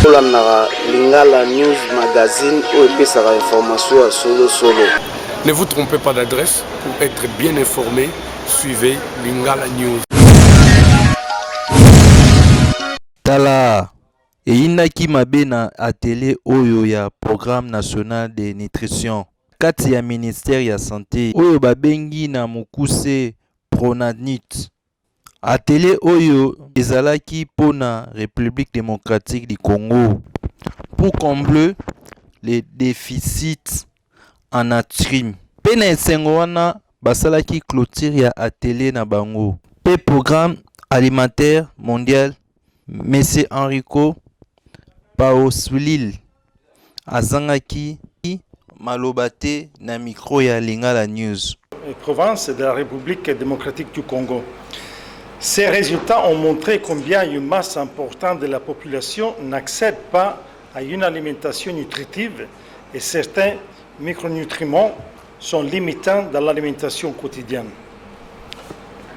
tolandaka Lingala News Magazine ou epesaka information à solo. Ne vous trompez pas d'adresse. Pour être bien informé, suivez Lingala News. Tala eyinaki mabe na atelier oyo ya programme national de nutrition kati ya ministère ya santé oyo babengi na mokuse Pronanut. Atelier oyo ezalaki pona République démocratique du Congo pour combler les déficits en natrium. Pe na esengo wana basalaki clôture ya atelier na bango. Pe programme alimentaire mondial Monsieur Enrico Paosulil azangaki malobate na micro ya Lingala News. Province de la République démocratique du Congo. Ces résultats ont montré combien une masse importante de la population n'accède pas à une alimentation nutritive et certains micronutriments sont limitants dans l'alimentation quotidienne.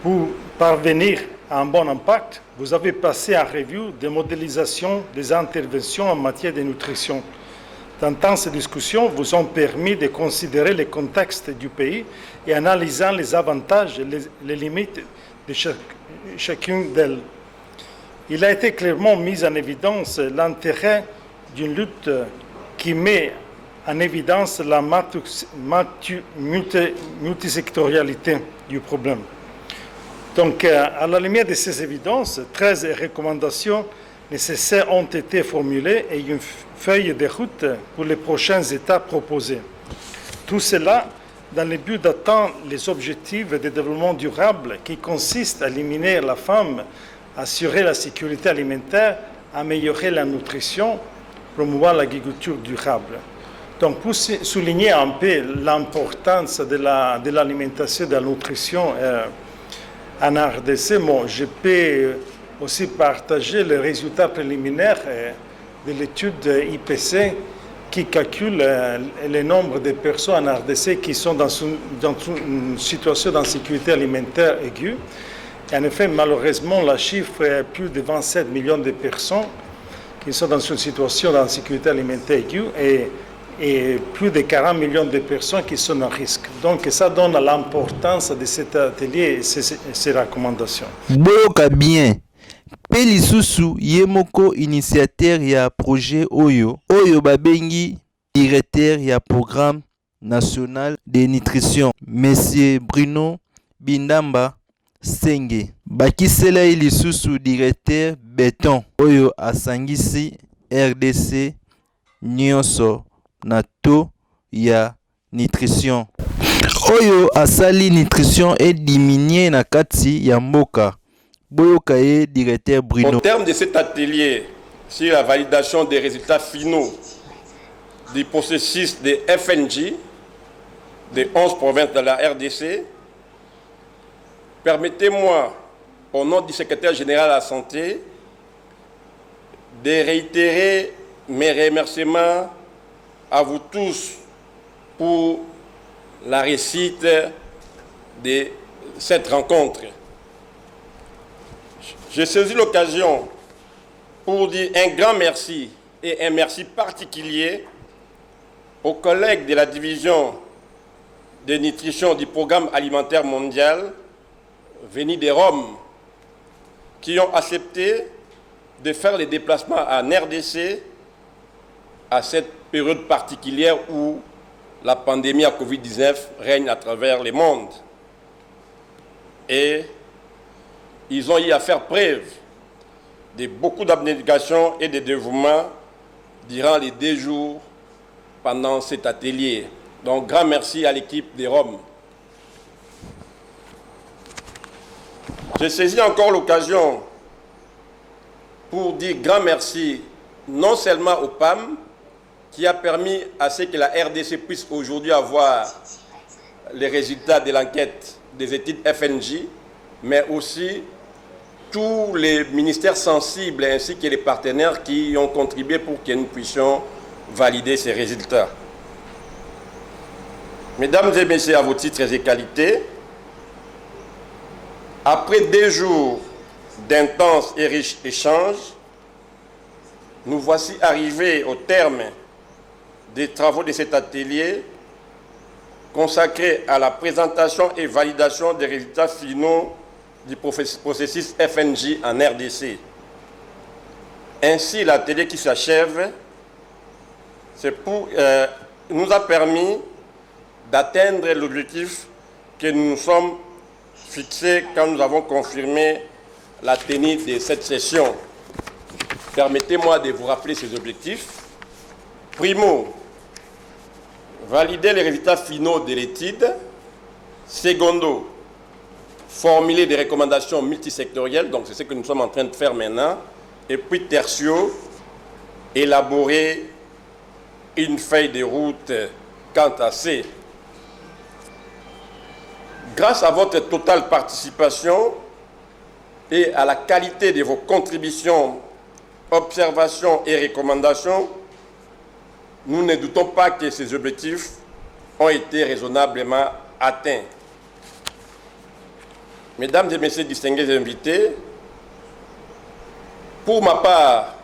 Pour parvenir à un bon impact, vous avez passé en revue des modélisations des interventions en matière de nutrition. Dans ces discussions vous ont permis de considérer le contexte du pays et analysant les avantages et les limites de chacune d'elles. Il a été clairement mis en évidence l'intérêt d'une lutte qui met en évidence la multisectorialité du problème. Donc, à la lumière de ces évidences, 13 recommandations nécessaires ont été formulées et une feuille de route pour les prochaines étapes proposées. Tout cela dans le but d'atteindre les objectifs de développement durable qui consistent à éliminer la faim, assurer la sécurité alimentaire, améliorer la nutrition, promouvoir l'agriculture durable. Donc, pour souligner un peu l'importance de l'alimentation et de la nutrition en RDC, je peux aussi partager les résultats préliminaires de l'étude IPC qui calcule le nombre de personnes en RDC qui sont dans une situation d'insécurité alimentaire aiguë. Et en effet, malheureusement, le chiffre est plus de 27 millions de personnes qui sont dans une situation d'insécurité alimentaire aiguë et plus de 40 millions de personnes qui sont en risque. Donc ça donne l'importance de cet atelier et ces recommandations. Boyoka bien. Pe lisusu ye moko initiateur ya projet oyo babengi directeur ya programme national de nutrition Monsieur Bruno Bindamba Senge. Bakisela lisusu directeur Beton oyo asangisi RDC nyonso na to ya nutrition oyo asali nutrition et diminuer na kati ya mboka. Boyokaye, directeur Bruno. Au terme de cet atelier sur la validation des résultats finaux du processus de FNJ des 11 provinces de la RDC, permettez-moi, au nom du secrétaire général de la Santé, de réitérer mes remerciements à vous tous pour la réussite de cette rencontre. Je saisis l'occasion pour dire un grand merci et un merci particulier aux collègues de la division de nutrition du Programme alimentaire mondial venus de Rome qui ont accepté de faire les déplacements en RDC à cette période particulière où la pandémie à Covid-19 règne à travers le monde. Et ils ont eu à faire preuve de beaucoup d'abnégation et de dévouement durant les 2 jours pendant cet atelier. Donc, grand merci à l'équipe de Rome. Je saisis encore l'occasion pour dire grand merci non seulement au PAM, qui a permis à ce que la RDC puisse aujourd'hui avoir les résultats de l'enquête des études FNJ, mais aussi tous les ministères sensibles ainsi que les partenaires qui ont contribué pour que nous puissions valider ces résultats. Mesdames et messieurs, à vos titres et qualités, après 2 jours d'intenses et riches échanges, nous voici arrivés au terme des travaux de cet atelier consacré à la présentation et validation des résultats finaux du processus FNJ en RDC. Ainsi, l'atelier qui s'achève nous a permis d'atteindre l'objectif que nous nous sommes fixés quand nous avons confirmé la tenue de cette session. Permettez-moi de vous rappeler ces objectifs. Primo, valider les résultats finaux de l'étude. Secondo, formuler des recommandations multisectorielles, donc c'est ce que nous sommes en train de faire maintenant. Et puis tertio, élaborer une feuille de route quant à ces. Grâce à votre totale participation et à la qualité de vos contributions, observations et recommandations, nous ne doutons pas que ces objectifs ont été raisonnablement atteints. Mesdames et messieurs distingués invités, pour ma part,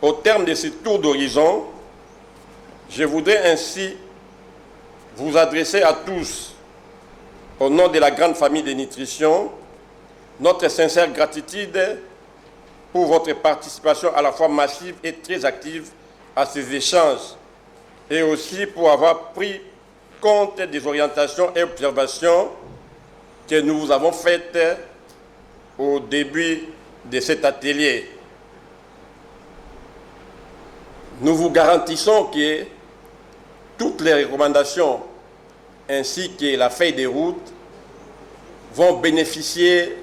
au terme de ce tour d'horizon, je voudrais ainsi vous adresser à tous, au nom de la grande famille de nutrition, notre sincère gratitude pour votre participation à la fois massive et très active à ces échanges, et aussi pour avoir pris compte des orientations et observations que nous vous avons faites au début de cet atelier. Nous vous garantissons que toutes les recommandations ainsi que la feuille de route vont bénéficier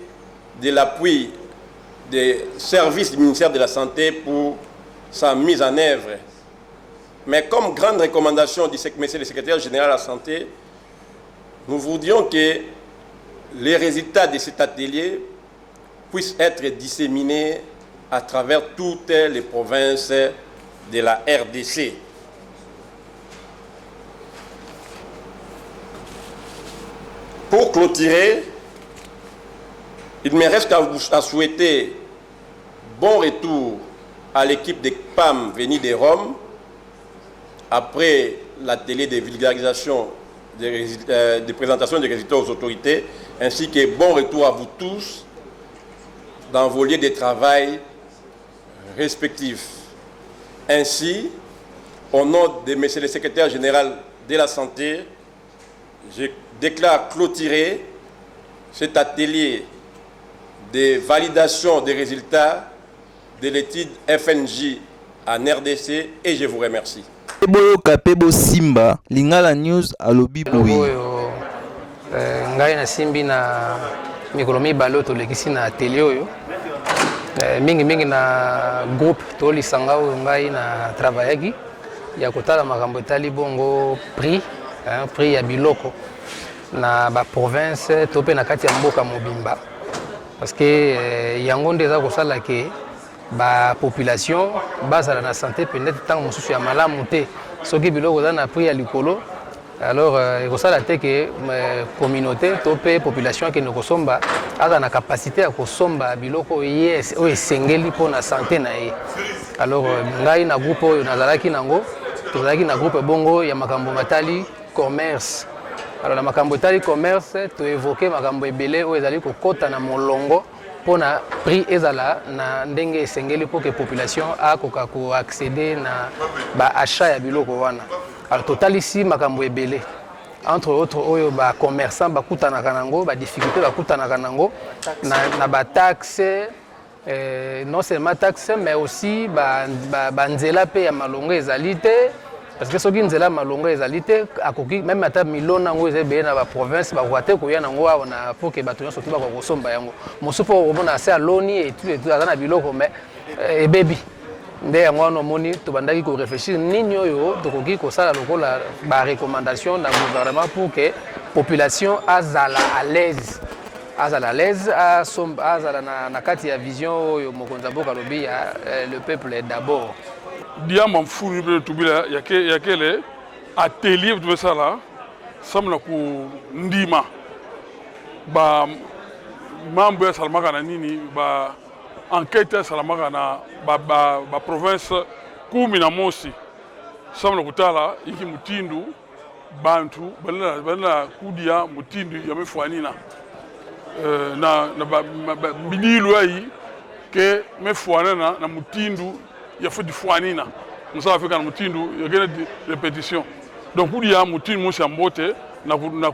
de l'appui des services du ministère de la Santé pour sa mise en œuvre. Mais comme grande recommandation du monsieur le secrétaire général de la Santé, nous voudrions que les résultats de cet atelier puissent être disséminés à travers toutes les provinces de la RDC. Pour clôturer, il me reste à souhaiter bon retour à l'équipe des PAM venue de Rome après l'atelier de vulgarisation de présentation des résultats aux autorités, ainsi que bon retour à vous tous dans vos lieux de travail respectifs. Ainsi, au nom de M. le secrétaire général de la Santé, je déclare clôturer cet atelier de validation des résultats de l'étude FNJ en RDC et je vous remercie. Boyoka Pebo Simba, Lingala News alobi boui. Ngai na simbi na mikolo mibale tolekisi na atelier oyo. Mingi na groupe tolisanga oyo ngai na travaillaki ya kotala makambo etali bongo prix ya biloko na ba province to pe na kati ya mboka mobimba. Parce que yango ndeza kosala ke ba population bazala na santé peut-être tant mosusu ya malamu te soki biloko za na prix ya likolo alors ekosala te ke communauté to pe population ke nokosomba aza na capacité ya kosomba biloko yes o esengeli po na santé na ye. Alors ngai na groupe oyo nazalaki nango tozalaki na groupe bongo ya makambo matali commerce. Alors na makambo etali commerce to évoquer makambo ebele o ezali kokota na molongo pona prix ezala na ndenge esengeli pour que population akoka ko accéder na ba achat ya biloko wana. Alors total ici makambo ebele entre autres oyo ba commerçant ba kutana kanango ba difficulté ba kutana kanango na ba taxe non seulement taxe mais aussi ba nzela pe ya malongo ezali te. Parce que soki nzela malongo ezali te akoki même ata milona ngo ezebe na ba province ba kwate ko yana ngo na pour que bato nyonso ba kosomba yango mosupo omona se aloni et tout azana biloko mais ebebi nde yango wana omoni tobandaki ko réfléchir nini oyo tokoki kosala lokola ba recommandation na gouvernement pour que population azala à l'aise azala na kati ya vision oyo mokonza boka lobi ya le peuple d'abord. Diamant fou tubila yakele atelier de ça là samna ku ndima ba mambo ya salmaka na nini ba enquête salamaka na ba province kumi na mosi samna kutala iki mutindu bantu bana kudia mutindu ya mefuanina na bililu ai ke mefuanana na mutindu ya fudi fuanina musa afika na mutindu ya gena répétition donc kudia mutindu mosi ambote na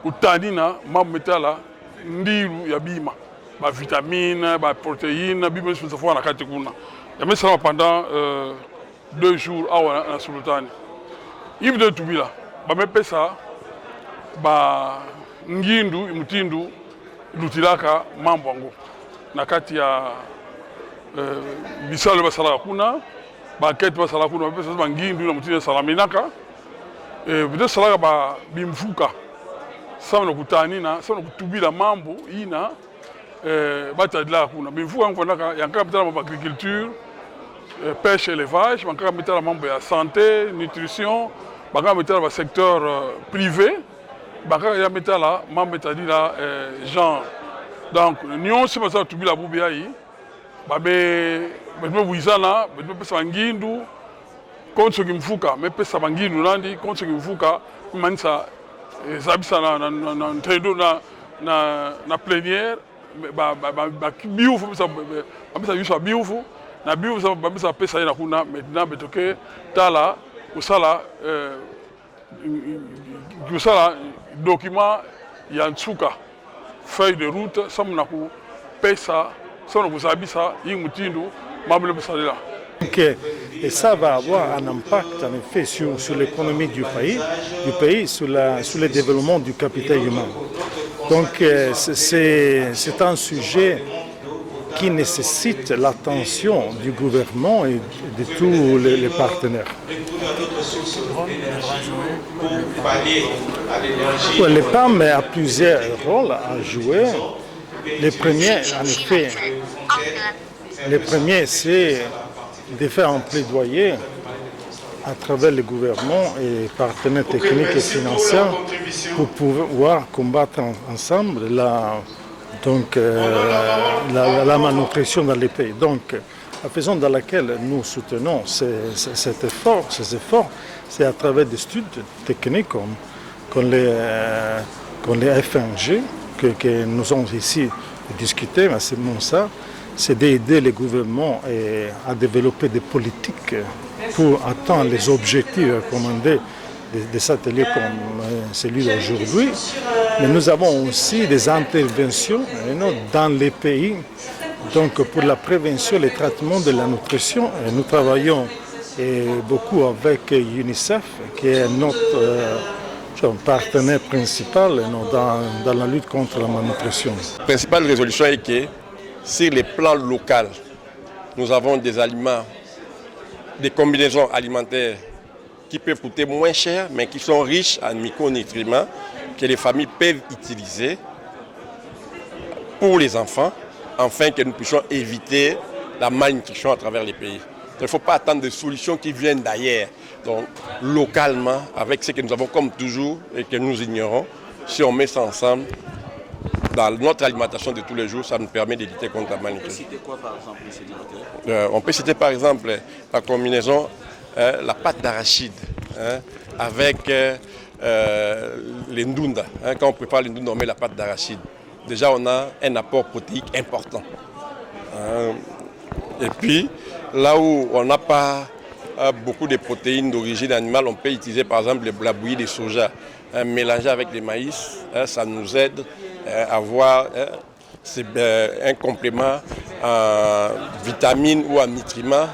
kutanina mametala ndilu ya bima ba vitamines, ba protéines, bima se font na kati kuna. Ya mesala pendant 2 jours awa na sultani. Ibi de tubila ba mepesa ba ngindu mutindu lutilaka mambo ngo. Na kati ya bisalo basala kuna, ba kete basala kuna mepesa ba ngindu na mutindu salaminaka. Bide sala ba bimfuka. Sama kutanina, sama kutubila mambo ina batadila kuna bivuka ngondaka yanka bitala ma agriculture pêche élevage banka bitala mambo ya santé nutrition banka bitala ba secteur privé banka ya bitala mambo tadila genre donc nion se basa tubila bubia yi babe buizana be pesa ngindu konso kimfuka me pesa bangindu nandi konso kimfuka kumanisa zabisa na ntendo na plénière ba biufu bisa yusa biufu na biufu bisa pesa ina kuna maintenant betoke tala kusala document ya nsuka feuille de route samna ku pesa samna kusabisa yimutindo mamle bisalila. Et ça va avoir un impact en effet sur l'économie du pays sur le développement du capital humain. Donc c'est un sujet qui nécessite l'attention du gouvernement et de tous les partenaires. Les PAM a plusieurs rôles à jouer. Le premier, c'est de faire un plaidoyer à travers le gouvernement et partenaires techniques et financiers pour pouvoir combattre ensemble la malnutrition dans les pays. Donc, la façon dans laquelle nous soutenons ces efforts, c'est à travers des études techniques comme les FNG que nous avons ici discuté, mais c'est bon ça. C'est d'aider les gouvernements à développer des politiques pour atteindre les objectifs recommandés des ateliers comme celui d'aujourd'hui. Mais nous avons aussi des interventions dans les pays donc pour la prévention et le traitement de la nutrition. Et nous travaillons beaucoup avec UNICEF, qui est notre partenaire principal dans la lutte contre la malnutrition. La principale résolution est que sur les plans locaux, nous avons des aliments, des combinaisons alimentaires qui peuvent coûter moins cher, mais qui sont riches en micronutriments que les familles peuvent utiliser pour les enfants, afin que nous puissions éviter la malnutrition à travers les pays. Il ne faut pas attendre des solutions qui viennent d'ailleurs. Donc, localement, avec ce que nous avons comme toujours et que nous ignorons, si on met ça ensemble, dans notre alimentation de tous les jours, ça nous permet de lutter contre la malnutrition. On peut citer quoi par exemple, monsieur le directeur? On peut citer par exemple la combinaison, la pâte d'arachide avec les ndunda. Quand on prépare les ndunda, on met la pâte d'arachide. Déjà, on a un apport protéique important. Et puis, là où on n'a pas beaucoup de protéines d'origine animale, on peut utiliser par exemple la bouillie de soja mélangée avec le maïs. Ça nous aide à avoir un complément en vitamines ou en nutriments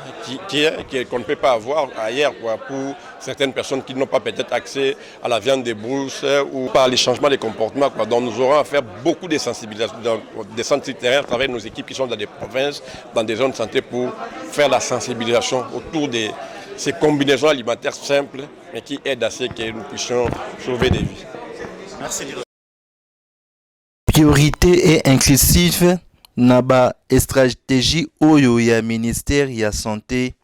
qu'on ne peut pas avoir ailleurs pour certaines personnes qui n'ont pas peut-être accès à la viande de brousse ou par les changements de comportement. Donc nous aurons à faire beaucoup de sensibilisation, des centres de terrain à travers nos équipes qui sont dans des provinces, dans des zones de santé pour faire la sensibilisation autour de ces combinaisons alimentaires simples mais qui aident à ce que nous puissions sauver des vies. Merci. Priorité et inclusive na ba stratégie oyo ya ministère ya santé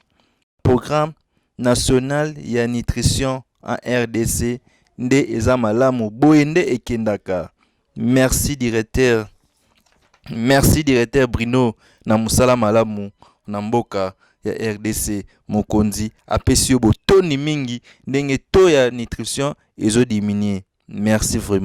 programme national ya nutrition en RDC nde eza malamu boye nde ekendaka. Merci directeur Bruno na musala malamu na mboka ya RDC. Mokonzi apesi yo botoni mingi ndenge to ya nutrition ezo diminuer. Merci vraiment.